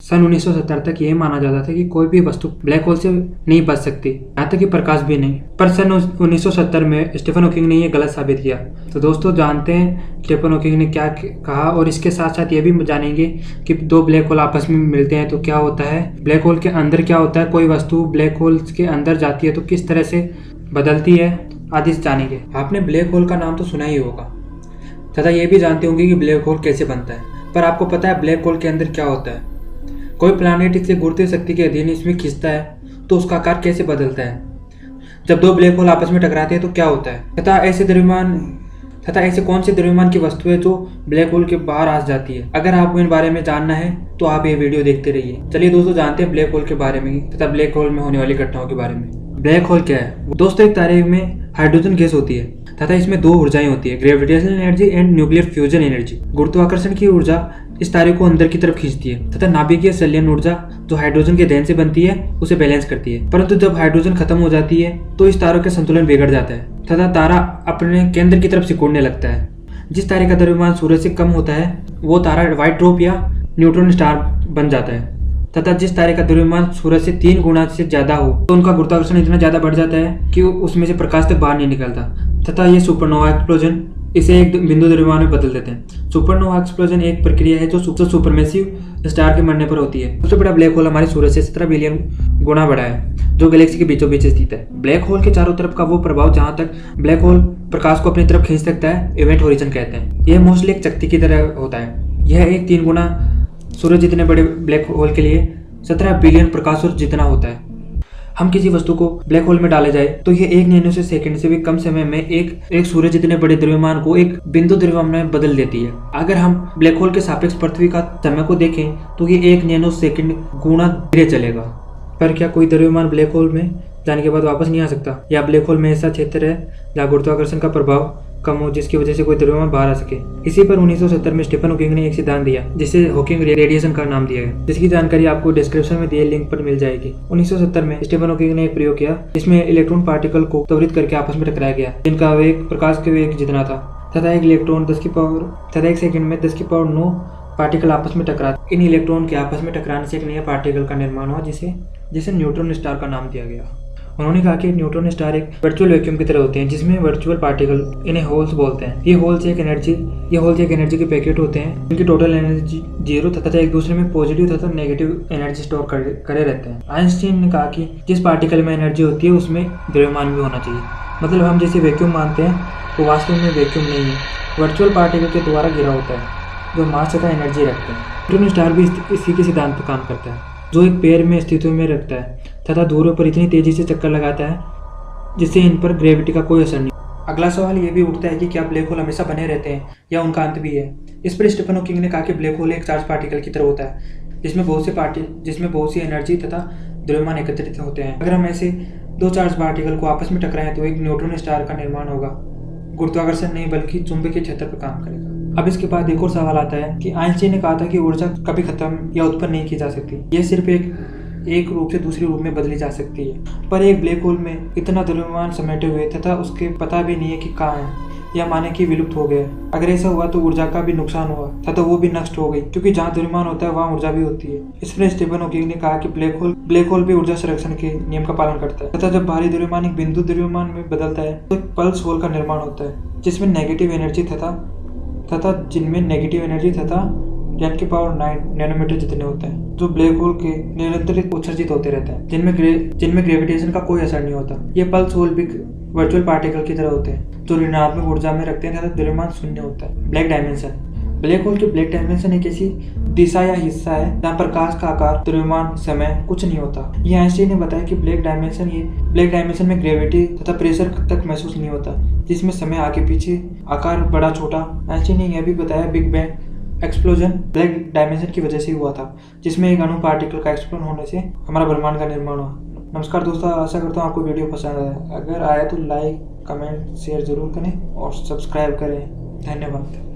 सन 1970 तक ये माना जाता था कि कोई भी वस्तु ब्लैक होल से नहीं बच सकती, यहाँ तक कि प्रकाश भी नहीं। पर सन 1970 में स्टीफन हॉकिंग ने ये गलत साबित किया। तो दोस्तों जानते हैं स्टीफन हॉकिंग ने क्या कहा, और इसके साथ साथ ये भी जानेंगे कि दो ब्लैक होल आपस में मिलते हैं तो क्या होता है, ब्लैक होल के अंदर क्या होता है, कोई वस्तु ब्लैक होल के अंदर जाती है तो किस तरह से बदलती है, आदि जानेंगे। आपने ब्लैक होल का नाम तो सुना ही होगा तथा ये भी जानते होंगे कि ब्लैक होल कैसे बनता है। पर आपको पता है ब्लैक होल के अंदर क्या होता है? कोई प्लैनेट इसे गुरुत्वीय शक्ति के अधीन इसमें खींचता है तो उसका आकार कैसे बदलता है? जब दो ब्लैक होल आपस में टकराते हैं तो क्या होता है? तथा ऐसे कौन से द्रव्यमान की वस्तु है जो ब्लैक होल के बाहर आ जाती है? अगर आपको इन बारे में जानना है तो आप ये वीडियो देखते रहिए। चलिए दोस्तों जानते हैं ब्लैक होल के बारे में तथा ब्लैक होल में होने वाली घटनाओं के बारे में। ब्लैक होल क्या है? दोस्तों एक तारे में हाइड्रोजन गैस होती है तथा इसमें दो ऊर्जाएं होती है, gravitational energy and nuclear fusion energy. गुरुत्वाकर्षण की ऊर्जा इस तारे को अंदर की तरफ खींचती है तथा नाभिकीय संलयन ऊर्जा जो हाइड्रोजन के दहन से बनती है उसे बैलेंस करती है। परंतु जब हाइड्रोजन खत्म हो जाती है तो इस तारों का संतुलन बिगड़ जाता है तथा तारा अपने केंद्र की तरफ सिकुड़ने लगता है। जिस तारे का द्रव्यमान सूर्य से कम होता है वो तारा व्हाइट ड्वार्फ या न्यूट्रॉन स्टार बन जाता है तथा जिस तारे का द्रव्यमान सूर्य से 3 गुना से ज्यादा हो तो उनका गुरुत्वाकर्षण इतना ज्यादा बढ़ जाता है कि उसमें से प्रकाश तक बाहर नहीं निकलता तथा ये सुपरनोवा एक्सप्लोजन इसे एक बिंदु द्रव्यमान में बदल देते हैं। सुपरनोवा एक्सप्लोजन एक प्रक्रिया है जो सुपरमेसिव स्टार के मरने पर होती है। सबसे बड़ा ब्लैक होल हमारे सूर्य से 17 बिलियन गुना बड़ा है जो गैलेक्सी के बीचों बीच स्थित है। ब्लैक होल के चारों तरफ का वो प्रभाव जहां तक ब्लैक होल प्रकाश को अपनी तरफ खींच सकता है इवेंट होरिजन कहते हैं। यह मोस्टली एक चकती की तरह होता है। यह एक 3 गुना सूर्य जितने बड़े ब्लैक होल के लिए 17 बिलियन प्रकाश वर्ष जितना होता है। हम किसी वस्तु को ब्लैक होल में डाले जाए तो ये 1 नैनो सेकंड से भी कम समय में एक सूर्य जितने बड़े द्रव्यमान को एक बिंदु द्रव्यमान में बदल देती है। अगर हम ब्लैक होल के सापेक्ष पृथ्वी का समय को देखें तो ये 1 नैनो सेकंड गुना धीरे चलेगा। पर क्या कोई द्रव्यमान ब्लैक होल में जाने के बाद वापस नहीं आ सकता? या ब्लैक होल में ऐसा क्षेत्र है जहाँ गुरुत्वाकर्षण का प्रभाव कम हो जिसकी वजह से कोई द्रव्यमान बाहर आ सके? इसी पर 1970 में स्टीफन हॉकिंग ने एक सिद्धांत दिया जिसे हॉकिंग रेडिएशन का नाम दिया गया, जिसकी जानकारी आपको डिस्क्रिप्शन में दिए लिंक पर मिल जाएगी। 1970 में स्टीफन हॉकिंग ने एक प्रयोग किया जिसमें इलेक्ट्रॉन पार्टिकल को त्वरित करके आपस में टकराया गया जिनका वेग प्रकाश के वेग जितना था तथा एक इलेक्ट्रॉन 1 सेकंड में 10⁹ पार्टिकल आपस में टकरा। इन इलेक्ट्रॉन के आपस में टकराने से एक नया पार्टिकल का निर्माण हुआ जिसे न्यूट्रॉन स्टार का नाम दिया गया। उन्होंने कहा कि न्यूट्रॉन स्टार एक वर्चुअल वैक्यूम की तरह होते हैं जिसमें वर्चुअल पार्टिकल, इन्हें होल्स बोलते हैं। ये होल्स एक एनर्जी के पैकेट होते हैं जिनकी टोटल एनर्जी 0 तथा एक दूसरे में पॉजिटिव तथा नेगेटिव एनर्जी स्टोर करे रहते हैं। आइंस्टीन ने कहा कि जिस पार्टिकल में एनर्जी होती है उसमें द्रव्यमान भी होना चाहिए। मतलब हम जैसे वैक्यूम मानते हैं तो वास्तव में वैक्यूम नहीं है, वर्चुअल पार्टिकल के द्वारा घिरा होता है जो मास तथा एनर्जी रखते हैं। न्यूट्रॉन स्टार भी इसी के सिद्धांत पर काम करता है जो एक पेड़ में स्थिति में रखता है तथा दूरों पर इतनी तेजी से चक्कर लगाता है जिससे इन पर ग्रेविटी का कोई असर नहीं। अगला सवाल ये भी उठता है कि क्या ब्लैक होल हमेशा बने रहते हैं या उनका अंत भी है? इस पर स्टीफन हॉकिंग ने कहा कि ब्लैक होल एक चार्ज पार्टिकल की तरह होता है जिसमें बहुत सी एनर्जी तथा द्रव्यमान एकत्रित होते हैं। अगर हम ऐसे 2 चार्ज पार्टिकल को आपस में टकराएं तो एक न्यूट्रॉन स्टार का निर्माण होगा। गुरुत्वाकर्षण नहीं बल्कि चुंबकीय क्षेत्र पर काम करेगा। अब इसके बाद एक और सवाल आता है कि आइंस्टीन ने कहा था कि ऊर्जा कभी खत्म या उत्पन्न नहीं की जा सकती, यह सिर्फ एक रूप से दूसरे रूप में बदली जा सकती है। पर एक ब्लैक होल में इतना द्रव्यमान समेटे हुए तथा उसके पता भी नहीं है कि कहाँ है, या माने कि विलुप्त हो गए। अगर ऐसा हुआ तो ऊर्जा का भी नुकसान हुआ तथा वो भी नष्ट हो गई क्योंकि जहाँ द्रव्यमान होता है वहाँ ऊर्जा भी होती है। इसलिए स्टीफन हॉकिंग ने कहा कि ब्लैक होल भी ऊर्जा संरक्षण के नियम का पालन करता है तथा जब भारी द्रव्यमान एक बिंदु द्रव्यमान में बदलता है तो एक पल्स होल का निर्माण होता है जिसमें नेगेटिव एनर्जी तथा 10⁹ नैनोमीटर जितने होते हैं जो ब्लैक होल के निरंतर उत्सर्जित होते रहते हैं जिनमें ग्रेविटेशन का कोई असर नहीं होता। ये पल्स होल भी वर्चुअल पार्टिकल की तरह होते हैं जो ऋणात्मक ऊर्जा में रखते हैं तथा द्रव्यमान शून्य होता है। ब्लैक होल की ब्लैक डायमेंशन एक ऐसी दिशा या हिस्सा है जहाँ प्रकाश का आकार, द्रव्यमान, समय कुछ नहीं होता। ये आइंस्टीन ने बताया कि ब्लैक डायमेंशन में ग्रेविटी तथा प्रेशर तक महसूस नहीं होता जिसमें समय आगे पीछे, आकार बड़ा छोटा। आइंस्टीन ने यह भी बताया big bang explosion black dimension की वजह से हुआ था जिसमें एक अणु पार्टिकल का एक्सप्लोजन होने से हमारा ब्रह्मांड का निर्माण हुआ। नमस्कार दोस्तों, आशा करता हूँ आपको वीडियो पसंद आया। अगर आया तो लाइक, कमेंट, शेयर जरूर करें और सब्सक्राइब करें। धन्यवाद।